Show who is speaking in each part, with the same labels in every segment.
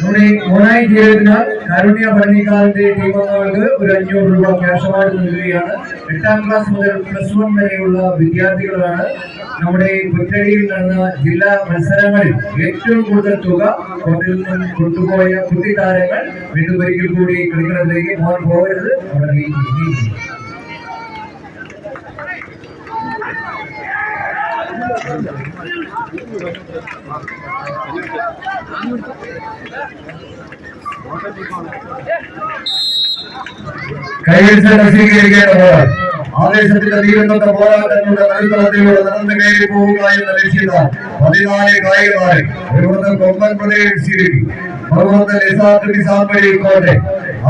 Speaker 1: നമ്മുടെ ഓണായി ജീവിതത്തിന് കാരുണ്യ ഭരണിക്കാരന്റെ ടീമംഗങ്ങൾക്ക് ഒരു 500 രൂപ ക്യാഷ് അവാർഡ് നൽകുകയാണ്. 8ാം ക്ലാസ് മുതൽ +1 വരെയുള്ള വിദ്യാർത്ഥികളാണ് നമ്മുടെ കുറ്റടിയിൽ നടന്ന ജില്ലാ മത്സരങ്ങളിൽ ഏറ്റവും കൂടുതൽ തുക കോർട്ടിൽ നിന്നും കൊണ്ടുപോയ കുട്ടി താരങ്ങൾ വീണ്ടും ഒരിക്കൽ കൂടി കളിക്കളത്തിലേക്ക് പോകരുത്. ആവേശത്തിന്റെ തീരുന്നത്തെ പോരാട്ടങ്ങളുടെ നടുത്തളത്തിലൂടെ നടന്നു കയറി പോവുക എന്ന ലക്ഷ്യത്താൽ 14 കായികമാരെ കൊമ്പൻ പ്രദേശി കോട്ടെ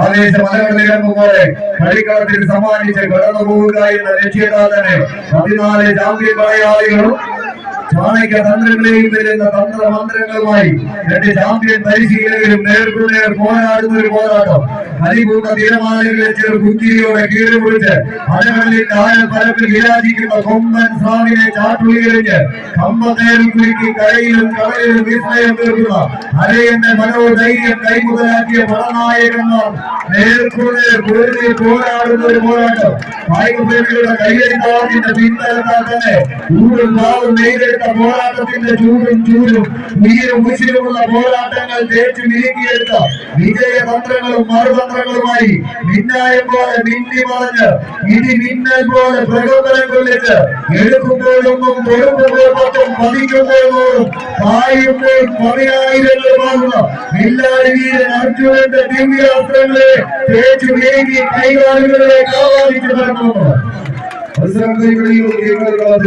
Speaker 1: ആവേശ മലകളിലിറങ്ങുപോലെ കളിക്കളത്തിൽ സമ്മാനിച്ച് കടന്നു പോവുക എന്ന ലക്ഷ്യത്താൽ തന്നെ 14 ചാമ്പ്യൻ പടയാളികളും ചാണക്യ തന്ത്രങ്ങളെയും വരുന്ന തന്ത്രമന്ത്രങ്ങളുമായി 2 ചാമ്പ്യൻ പരിശീലകരും നേർക്കുനേർ പോരാടുന്ന ഒരു പോരാട്ടം. ഹരിപൂർണ്ണ തീരമാലകളെ പുഞ്ചിരിയോടെ കീഴുപിടിച്ച് അലകളിൽ പരപ്പിൽ വിരാജിക്കുന്ന കൊമ്പൻ സ്വാമിനെ ചാട്ടുളിയെറിഞ്ഞ് കമ്പനേറിൽ കുലുക്കി കരയിലും കടലിലും വിസ്മയം തീർക്കുന്ന അരയന്റെ മനോധൈര്യം കൈമുതലാക്കിയ പടനായകന്മാർ നേർക്കുനേർ പൊരുതി പോരാടുന്ന ഒരു പോരാട്ടം. കായിക പ്രേമികളുടെ കൈയടിത്താളത്തിന്റെ പിന്തലത്താൽ തന്നെ ഊടും നാളും നേരിട്ട പോരാട്ടത്തിന്റെ ചൂടും നീരും ഉശിരുമുള്ള പോരാട്ടങ്ങൾ തേച്ചു മിനുക്കിയെടുത്ത വിജയതന്ത്രങ്ങളും മറുതന്ത്രങ്ങളുമായി മിന്നായം പോലെ മിന്നി മറഞ്ഞ് ഇടി മിന്നൽ പോലെ പ്രകോപനം കൊള്ളിച്ച് എടുക്കുമ്പോഴൊന്നും തൊടുമ്പോഴും പതിക്കുമ്പോഴും പായുമ്പോൾ 10,000 വില്ലാളി വീരൻ അർജുനന്റെ ദിവ്യാസ്ത്രങ്ങളെ തേച്ചു മിനുക്കി കൈകാലുകളെ കാവാദിച്ചു നടന്നു.